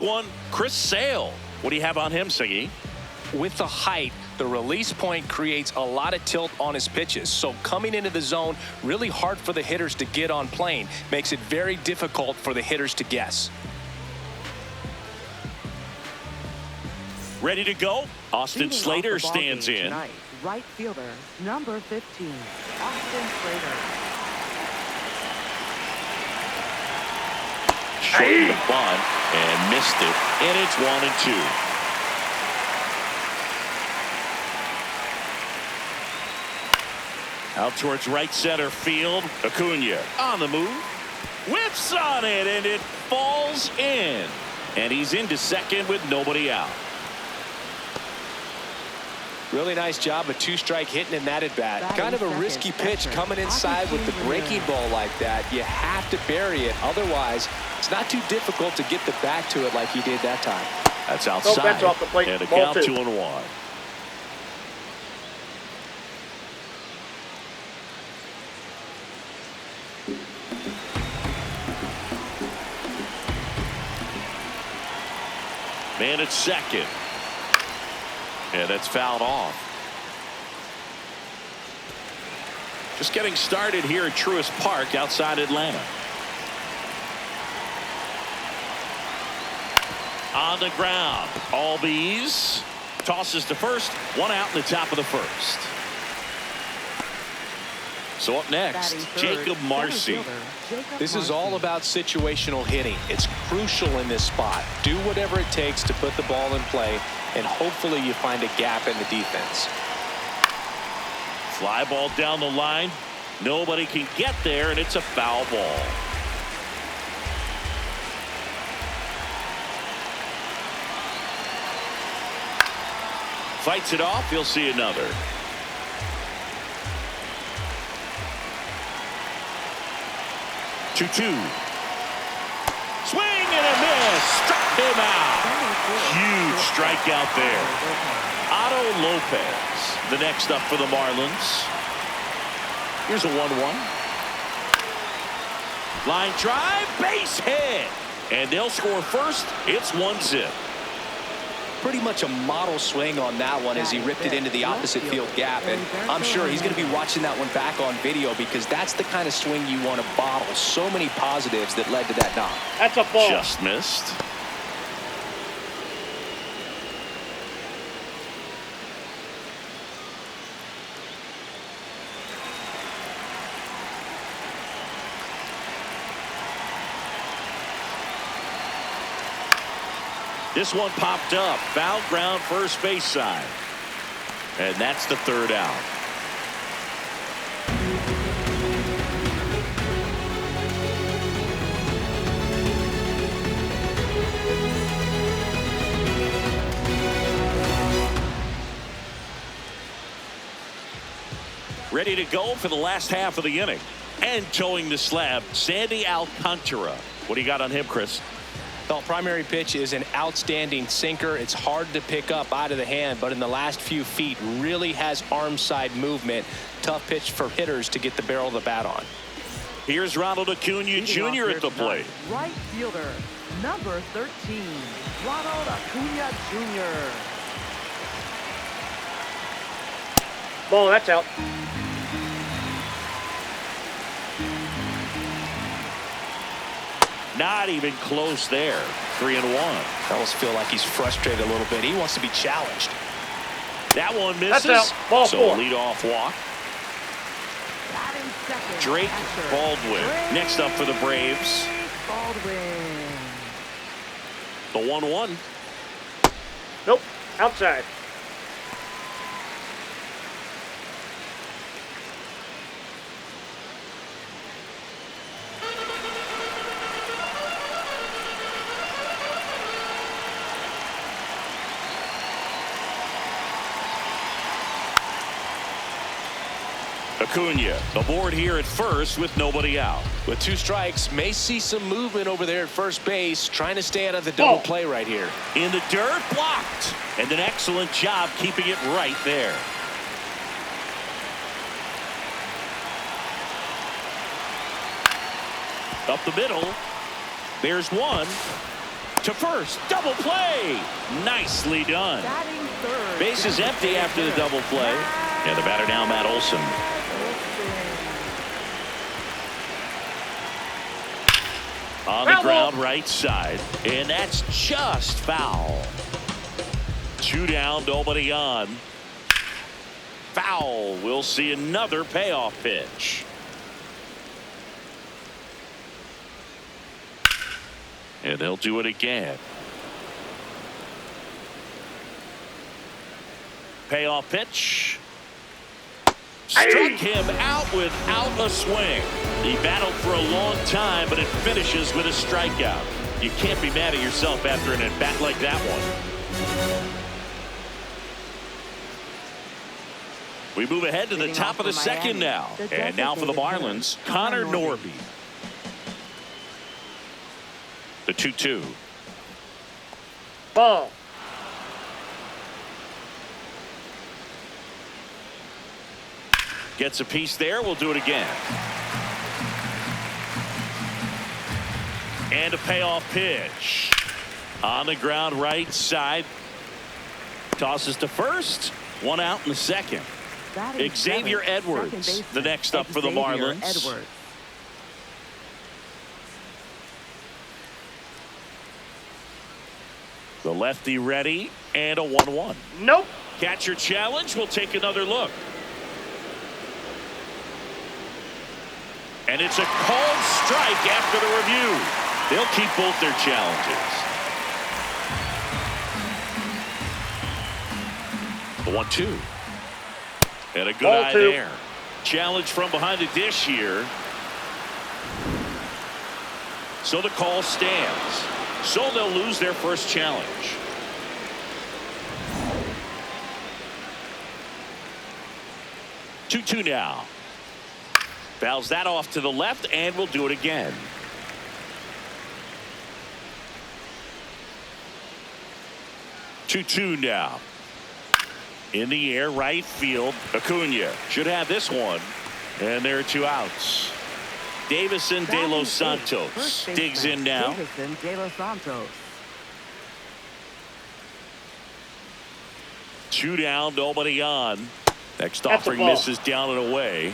One, Chris Sale. What do you have on him, Siggy? With the height, the release point creates a lot of tilt on his pitches. So coming into the zone, really hard for the hitters to get on plane. Makes it very difficult for the hitters to guess. Ready to go? Austin Slater stands in. Tonight, right fielder, number 15, Austin Slater. Short the bunt and missed it, and it's 1-2. Out towards right center field. Acuna on the move. Whips on it, and it falls in. And he's into second with nobody out. Really nice job, a two-strike hitting in that at-bat. Kind of a risky pitch coming inside with the breaking ball like that. You have to bury it. Otherwise, it's not too difficult to get the bat to it like he did that time. That's outside. That's off the plate. And a Ball count 2-1. Man at second. And that's fouled off. Just getting started here at Truist Park outside Atlanta. On the ground. Albies tosses to first. One out in the top of the first. So up next, Jacob Marcy. This is all about situational hitting. It's crucial in this spot. Do whatever it takes to put the ball in play, and hopefully you find a gap in the defense. Fly ball down the line. Nobody can get there, and it's a foul ball. Fights it off. You'll see another. 2-2. Swing and a miss. Struck him out. Huge strikeout there. Otto Lopez, the next up for the Marlins. Here's a 1-1. Line drive, base hit. And they'll score first. It's 1-0. Pretty much a model swing on that one as he ripped it into the opposite field gap, and I'm sure he's going to be watching that one back on video because that's the kind of swing you want to bottle. So many positives that led to that knock. That's a ball. Just missed. This one popped up. Foul ground first base side. And that's the third out. Ready to go for the last half of the inning. And towing the slab, Sandy Alcantara. What do you got on him, Chris? The primary pitch is an outstanding sinker. It's hard to pick up out of the hand, but in the last few feet really has arm side movement. Tough pitch for hitters to get the barrel of the bat on. Here's Ronald Acuna Jr. at the plate. Right fielder, number 13, Ronald Acuna Jr. Ball, that's out. Not even close there. 3-1. I almost feel like he's frustrated a little bit. He wants to be challenged. That one misses. That's out. Ball so four. leadoff walk. Drake Baldwin next up for the Braves. Baldwin. The 1-1. Nope. Outside. Acuna aboard here at first with nobody out. With 2 strikes, may see some movement over there at first base, trying to stay out of the double play right here. In the dirt, blocked. And an excellent job keeping it right there. Up the middle. There's one. to first. Double play. Nicely done. Batting third. Base is empty after the double play. And the batter now, Matt Olson. On the ground, right side. And that's just foul. 2 down, nobody on. Foul. We'll see another payoff pitch. And they'll do it again. Payoff pitch. Struck him out without a swing. He battled for a long time, but it finishes with a strikeout. You can't be mad at yourself after an at-bat like that one. We move ahead to the top of the second now. And now for the Marlins, Connor Norby. The 2-2. Ball. Gets a piece there. We'll do it again. And a payoff pitch. On the ground, right side. Tosses to first. 1 out in the second. Xavier Edwards, the next up for the Marlins. The lefty ready, and a 1-1. Nope. Catcher challenge. We'll take another look. And it's a called strike after the review. They'll keep both their challenges. The 1-2. And a good eye there. Challenge from behind the dish here. So the call stands. So they'll lose their first challenge. Two now. Fouls that off to the left, and we'll do it again. Two now. In the air, right field. Acuna should have this one. And there are 2 outs. Davison De Los Santos digs in now. Davison De Los Santos. 2 down, nobody on. Next offering misses down and away.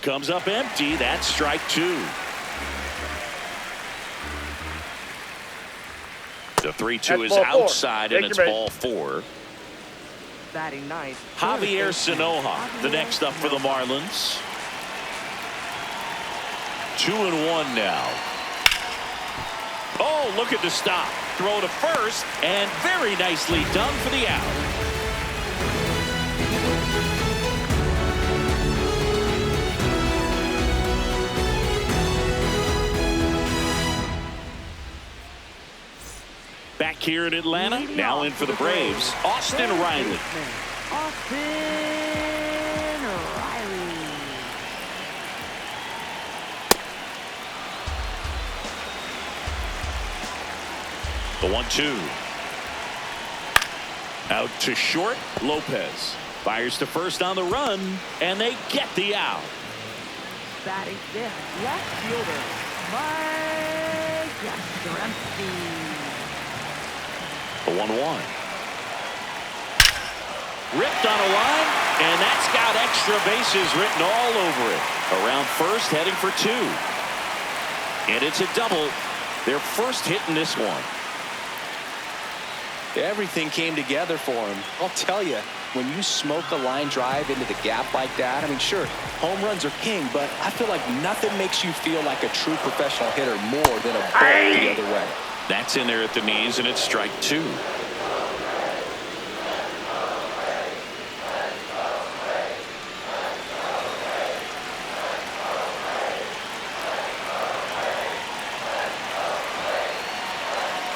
Comes up empty. That's strike 2. The 3-2 is outside, and it's ball 4. Batting ninth. Javier Sanoja, the next up for the Marlins. 2-1 now. Oh, look at the stop. Throw to first, and very nicely done for the out. Back here in Atlanta, now in for the Braves, Austin Riley. Austin Riley. The 1-2. Out to short. Lopez fires to first on the run, and they get the out. Batting fifth, left fielder, Mike Yastrzemski. The 1-1. Ripped on a line, and that's got extra bases written all over it. Around first, heading for 2. And it's a double. Their first hit in this one. Everything came together for him. I'll tell you, when you smoke a line drive into the gap like that, I mean, sure, home runs are king, but I feel like nothing makes you feel like a true professional hitter more than a bolt the other way. That's in there at the knees, and it's strike 2.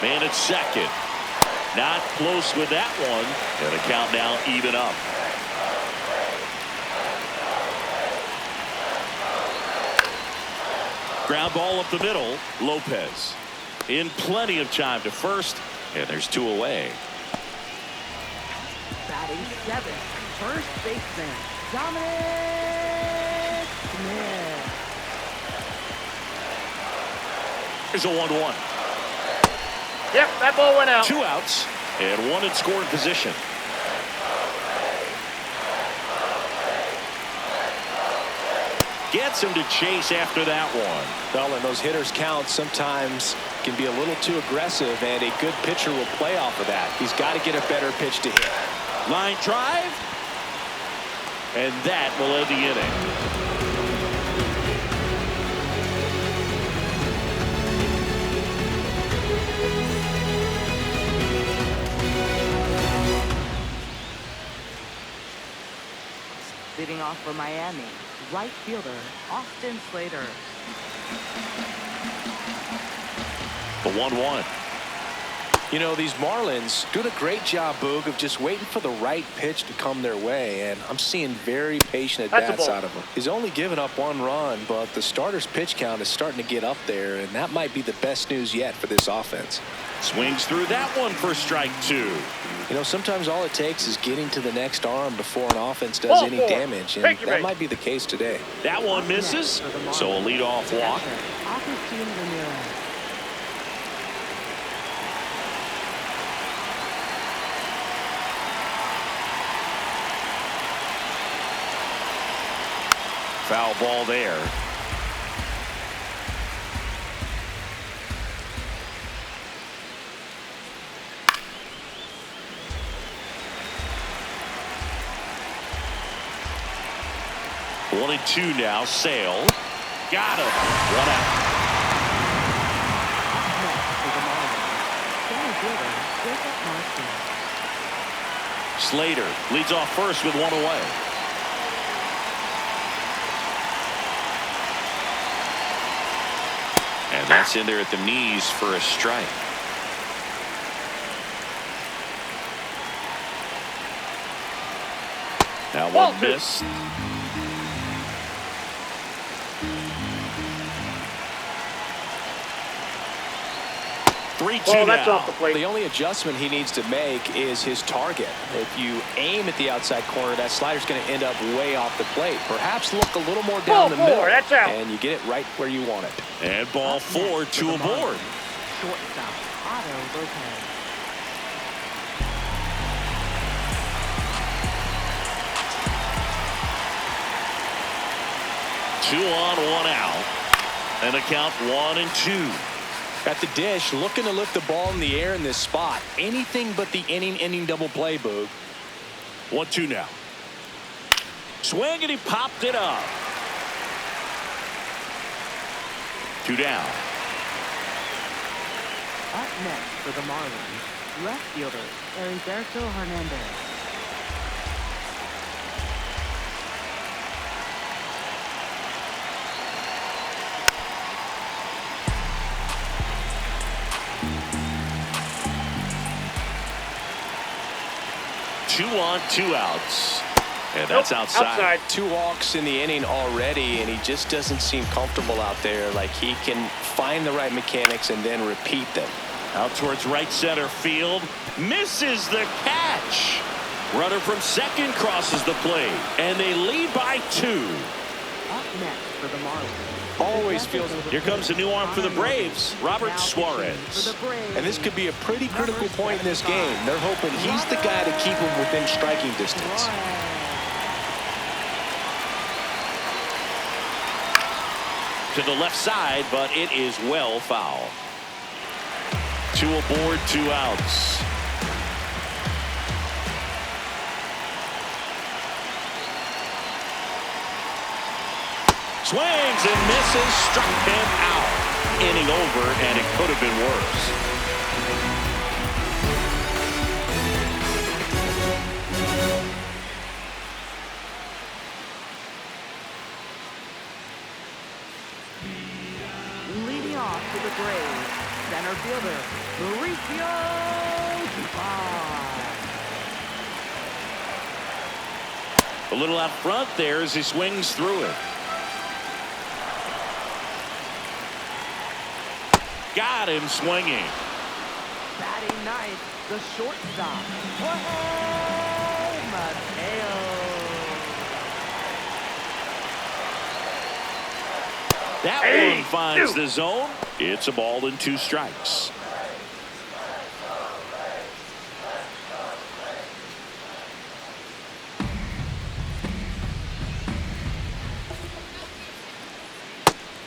Man at second. Not close with that one. And the count now even up. Ground ball up the middle. Lopez in plenty of time to first, and there's 2 away. Batting seventh, first baseman, Dominic Smith. Here's a 1-1. Yep, that ball went out. 2 outs and 1 in scoring position. Gets him to chase after that one. Well, and those hitters count sometimes can be a little too aggressive, and a good pitcher will play off of that. He's got to get a better pitch to hit. Line drive. And that will end the inning. Leading off for Miami, right fielder Austin Slater. The 1-1. You know, these Marlins doing a great job, Boog, of just waiting for the right pitch to come their way, and I'm seeing very patient at-bats out of him. He's only given up 1 run, but the starter's pitch count is starting to get up there, and that might be the best news yet for this offense. Swings through that one for strike 2. You know, sometimes all it takes is getting to the next arm before an offense does any damage, and that might be the case today. That one misses, so a leadoff walk. Foul ball there. One and 2 now. Sale. Got him. 1 out. Slater leads off first with 1 away. And that's in there at the knees for a strike. Now one miss. Well, that's off the plate. The only adjustment he needs to make is his target. If you aim at the outside corner, that slider's going to end up way off the plate. Perhaps look a little more down the middle, that's out. And you get it right where you want it. And ball 4, 2 aboard. Shortstop Otto Lopez. Two on, 1 out. And the count 1 and 2. At the dish, looking to lift the ball in the air in this spot. Anything but the inning double play, Boog. 1-2 now. Swing, and he popped it up. 2 down. Up next for the Marlins, left fielder Heriberto Hernandez. Two on, 2 outs. And that's outside. 2 walks in the inning already, and he just doesn't seem comfortable out there. Like he can find the right mechanics and then repeat them. Out towards right center field. Misses the catch. Runner from second crosses the plate. And they lead by 2. Up next for the Marlins. Always feels. Here comes a new arm for the Braves, Robert Suarez. And this could be a pretty critical point in this game. They're hoping he's the guy to keep him within striking distance. To the left side, but it is well foul. 2 aboard, 2 outs. Swings and misses, struck him out. Inning over, and it could have been worse. Leading off to the Braves, center fielder Mauricio Dubon. A little out front there as he swings through it. Got him swinging. Batting ninth, the shortstop. Whoa, Mateo. That one finds the zone. It's a ball and 2 strikes.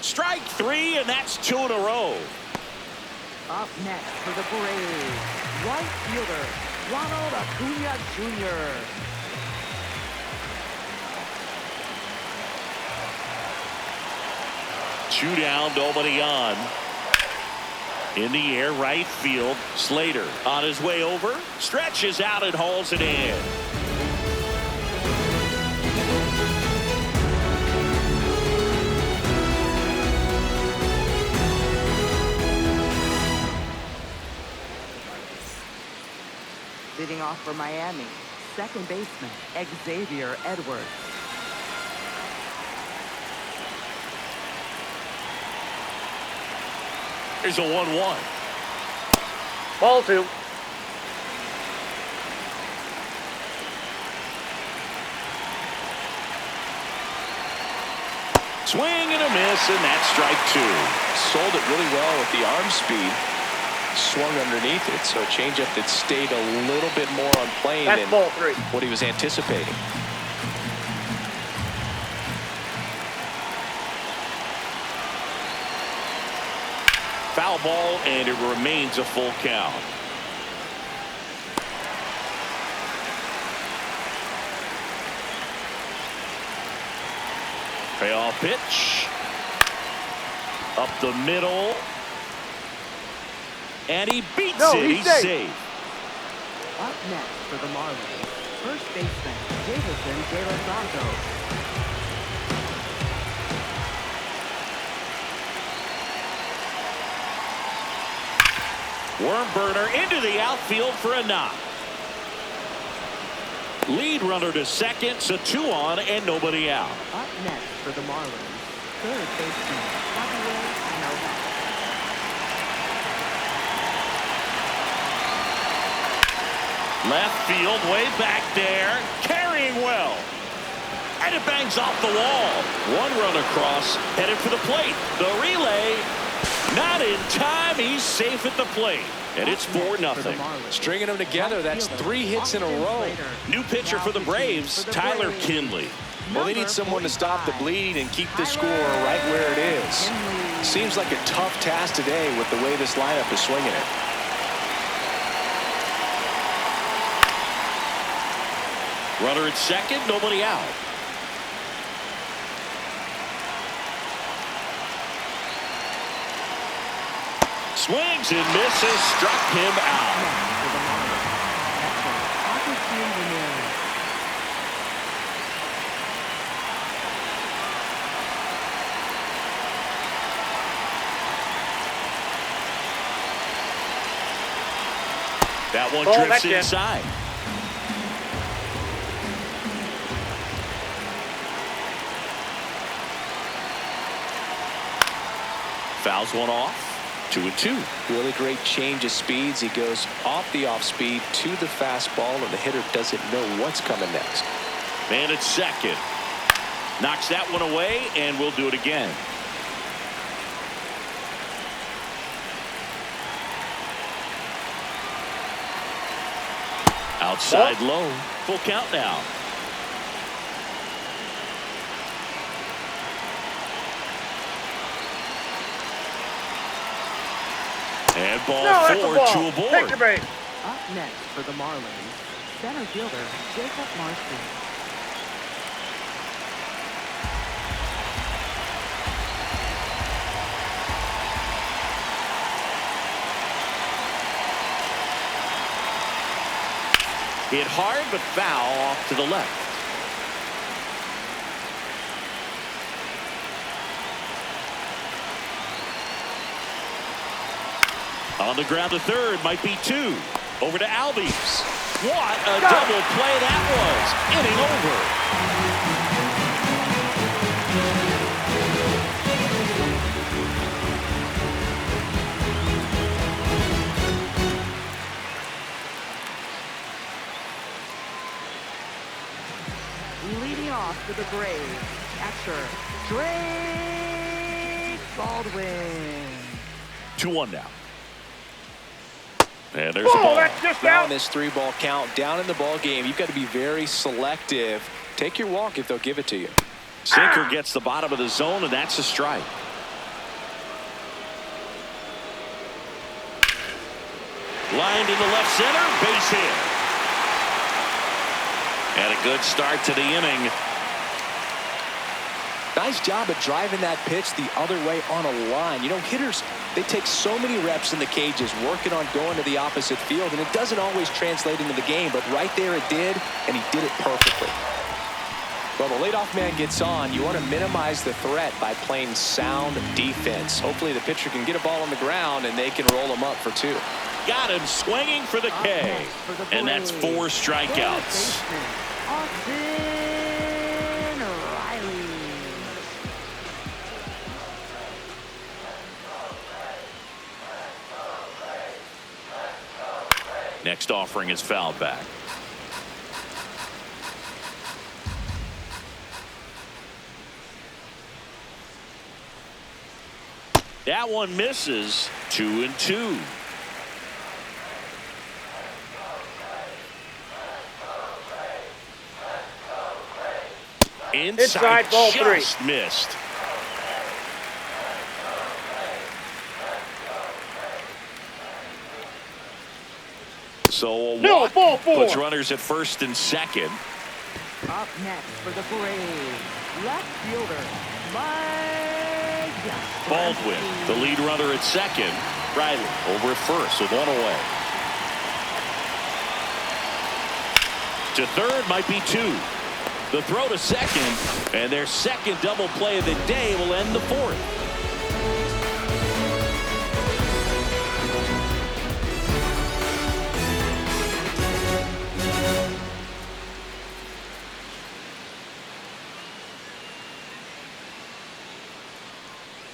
Strike 3, and that's 2 in a row. Up next for the Braves, right fielder, Ronald Acuna Jr. Two down, nobody on. In the air, right field. Slater on his way over. Stretches out and hauls it in. Leading off for Miami, second baseman, Xavier Edwards. Here's a 1-1. Ball 2. Swing and a miss, and that's strike 2. Sold it really well with the arm speed. Swung underneath it, so a changeup that stayed a little bit more on plane That's than ball 3. what he was anticipating. Foul ball, and it remains a full count. Payoff pitch. Up the middle. And he beats it. He's safe. Up next for the Marlins, first baseman, Davison De Los Santos. Worm burner into the outfield for a knock. Lead runner to second, so 2 on and nobody out. Up next for the Marlins, third baseman, Javier Nova. Left field, way back there, carrying well. And it bangs off the wall. 1 run across, headed for the plate. The relay, not in time. He's safe at the plate. And it's 4-0. Stringing them together, that's 3 hits in a row. New pitcher for the Braves, Tyler Kinley. Well, they need someone to stop the bleed and keep the score right where it is. Seems like a tough task today with the way this lineup is swinging it. Runner at second, nobody out. Swings and misses, struck him out. That one drifts inside. Fouls one off. 2-2. Really great change of speeds. He goes off the off speed to the fastball, and the hitter doesn't know what's coming next. Man at second. Knocks that one away, and we'll do it again. Outside low. Full count now. And ball 4 to a board. Take your base. Up next for the Marlins, center fielder Jacob Marcy. Hit hard but foul off to the left. On the ground to third, might be 2. Over to Albies. What a double play that was. Inning over. Leading off for the Braves, catcher Drake Baldwin. 2-1 now. And there's a Oh, ball. that's just Now out. in this 3-ball count, down in the ball game, you've got to be very selective. Take your walk if they'll give it to you. Sinker gets the bottom of the zone, and that's a strike. Lined in the left center, base hit. And a good start to the inning. Nice job of driving that pitch the other way on a line. You know, hitters, they take so many reps in the cages working on going to the opposite field, and it doesn't always translate into the game, but right there it did, and he did it perfectly. Well, the leadoff man gets on. You want to minimize the threat by playing sound defense. Hopefully the pitcher can get a ball on the ground, and they can roll him up for 2. Got him swinging for the K. And that's 4 strikeouts. Next offering is fouled back. That one misses. 2-2. Inside ball just missed. So a walk ball 4. puts runners at first and second. Up next for the Braves, left fielder, Mike Baldwin, the lead runner at second. Riley over at first with 1 away. To third might be 2. The throw to second, and their second double play of the day will end the 4th.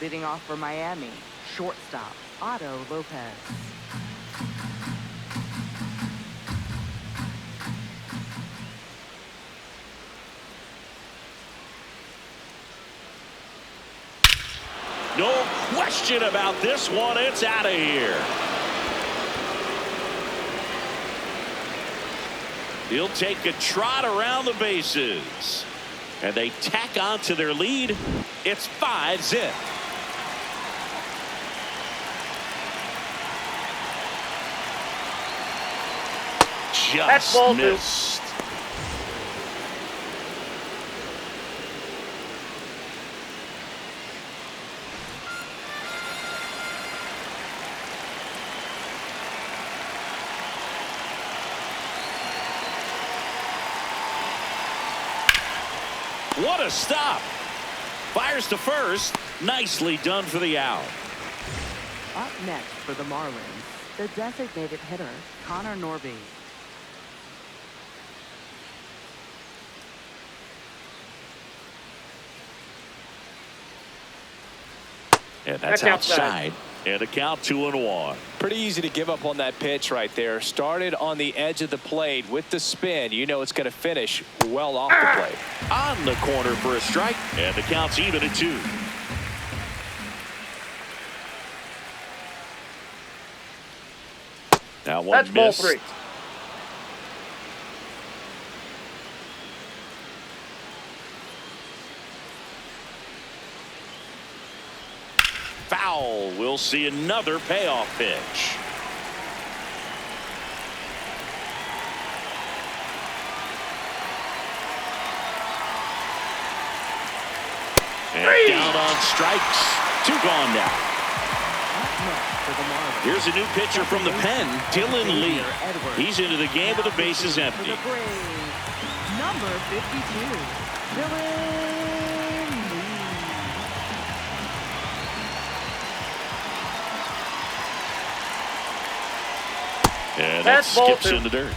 Leading off for Miami, shortstop, Otto Lopez. No question about this one. It's out of here. He'll take a trot around the bases. And they tack on to their lead. It's 5-zip. That's ball Just 2. missed. What a stop. Fires to first. Nicely done for the out. Up next for the Marlins, the designated hitter, Connor Norby. And that's outside. And a count 2-1. Pretty easy to give up on that pitch right there. Started on the edge of the plate with the spin. You know it's going to finish well off the plate. On the corner for a strike. And the count's even at 2. That one That's ball missed. 3. Foul. We'll see another payoff pitch. And down on strikes. 2 gone now. Up next for the Marlins, Here's a new pitcher from the pen, Dylan Lee. He's into the game with the bases for empty. the Braves, number 52, Dylan Lee. And that That's ball skips 2. in the dirt.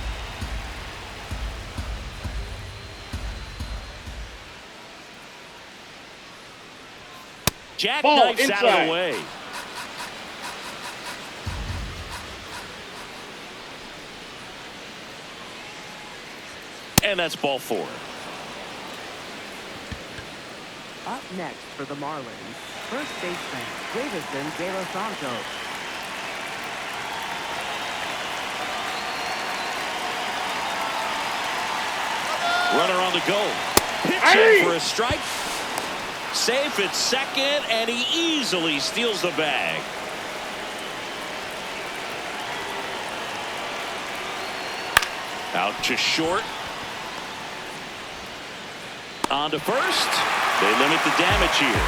Jackknifes out of inside. the way. And that's ball 4. Up next for the Marlins, first baseman, Davison De Los Santos. Runner on the go. Pitching for a strike. Safe at second, and he easily steals the bag. Out to short. On to first. They limit the damage here.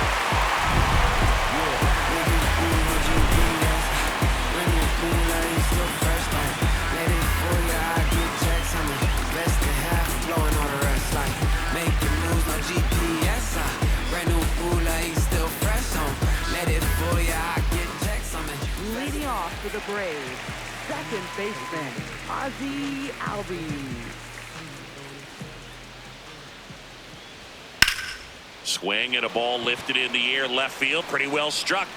Leading off for the Braves, second baseman, Ozzie Albies. Swing and a ball lifted in the air, left field, pretty well struck.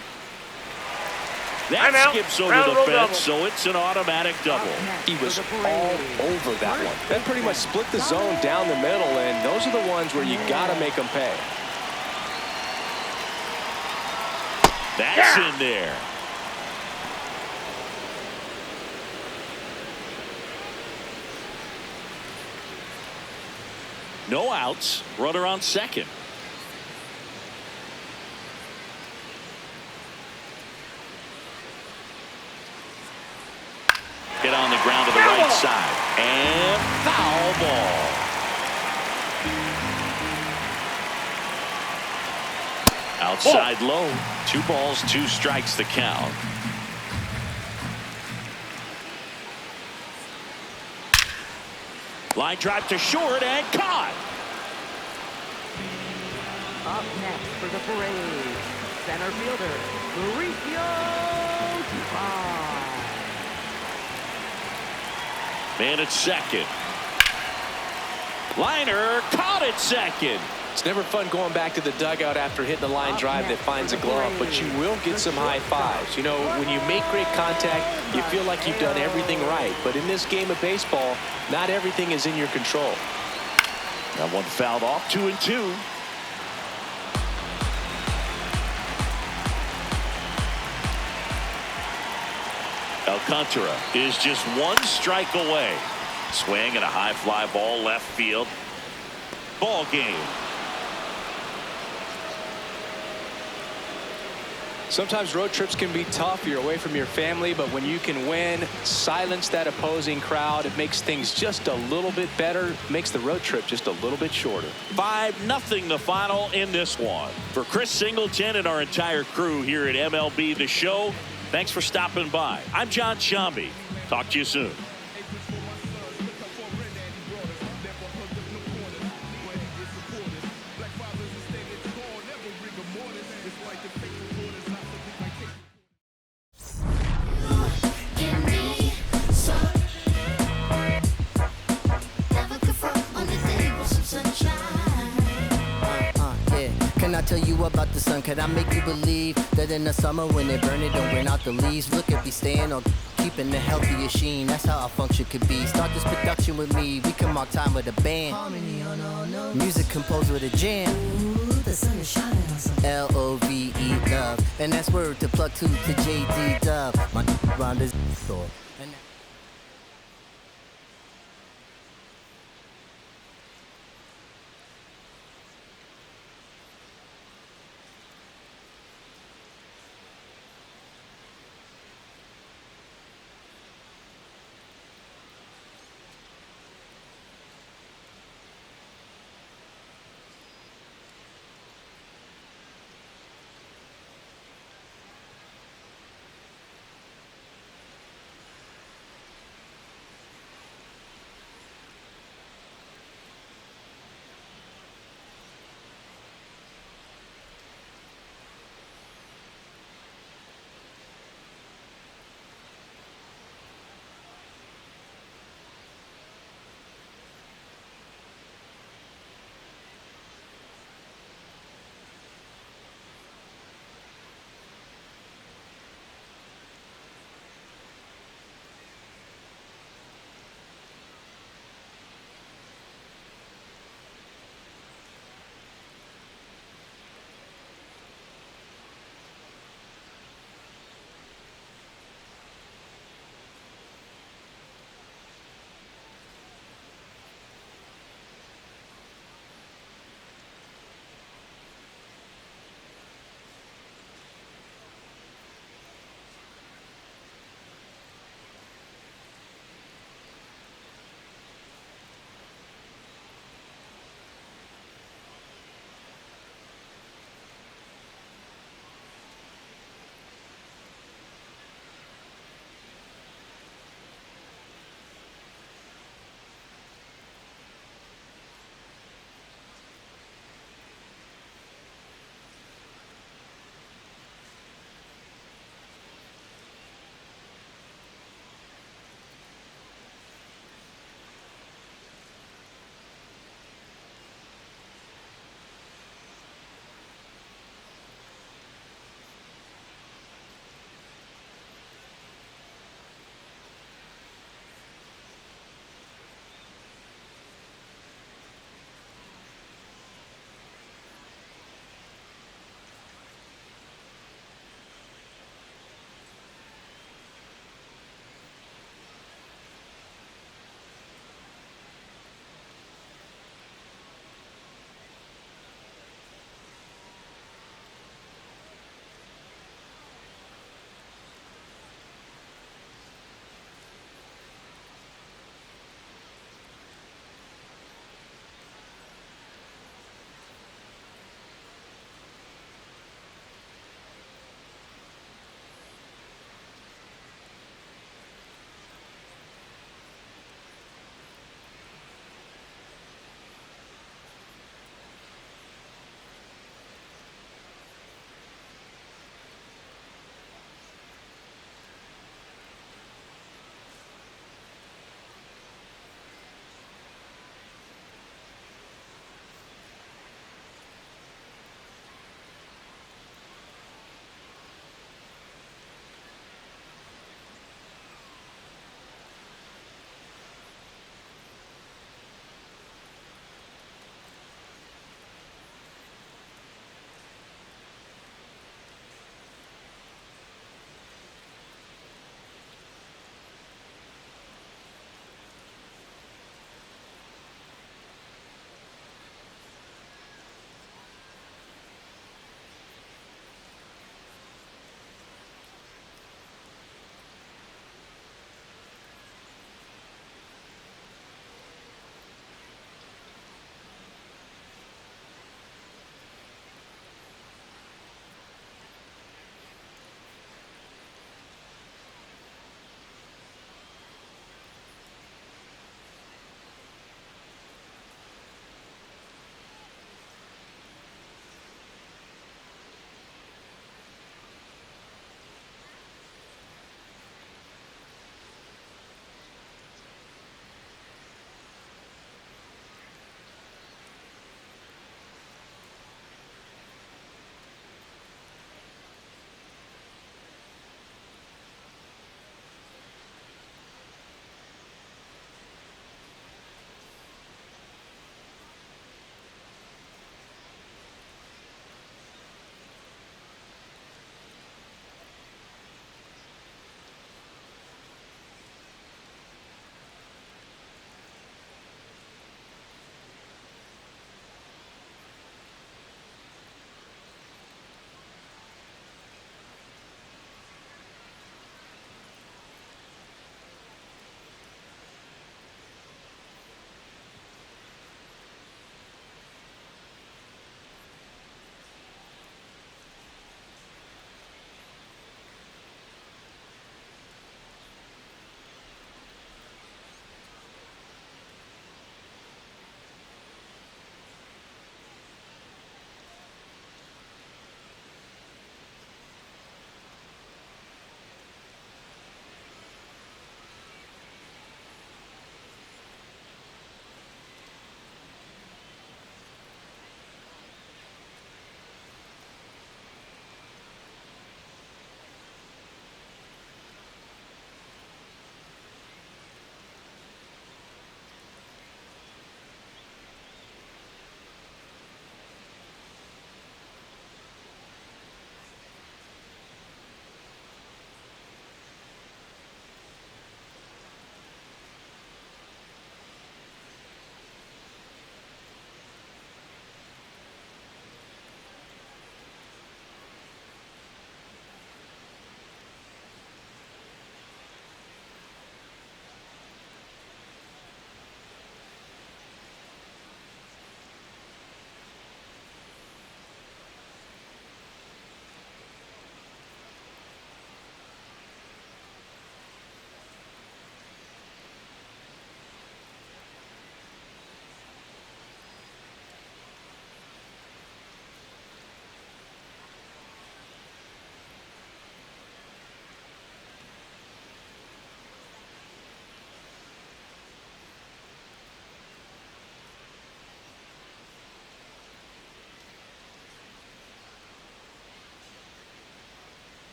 I'm That out. skips over Ground the rule fence, double. so it's an automatic double. He was all over that one. That pretty much split the zone down the middle, and those are the ones where you got to make them pay. That's in there. No outs. Runner on second. Hit on the ground to the right side. And foul ball. Outside low. 2 balls, 2 strikes the count. Line drive to short and caught. Up next for the Braves, center fielder, Mauricio Dubon. Man at second. Liner caught at second. It's never fun going back to the dugout after hitting a line drive that finds a glove, but you will get some high fives. You know, when you make great contact, you feel like you've done everything right. But in this game of baseball, not everything is in your control. That one fouled off, 2-2. Alcantara is just 1 strike away. Swing and a high fly ball left field. Ball game. Sometimes road trips can be tough. You're away from your family, but when you can win, silence that opposing crowd, it makes things just a little bit better, makes the road trip just a little bit shorter. 5-0 the final in this one. For Chris Singleton and our entire crew here at MLB The Show, thanks for stopping by. I'm John Shambi. Talk to you soon. Can I tell you about the sun? Can I make you believe that in the summer when they burn it, don't burn out the leaves? Look at me staying on keeping the healthiest sheen. That's how our function could be. Start this production with me. We can mark time with a band. Harmony on all notes. Music composed with a jam. Ooh, the sun is shining on something. L-O-V-E, love. And that's word to plug to JD Dub. My rhyme is thought.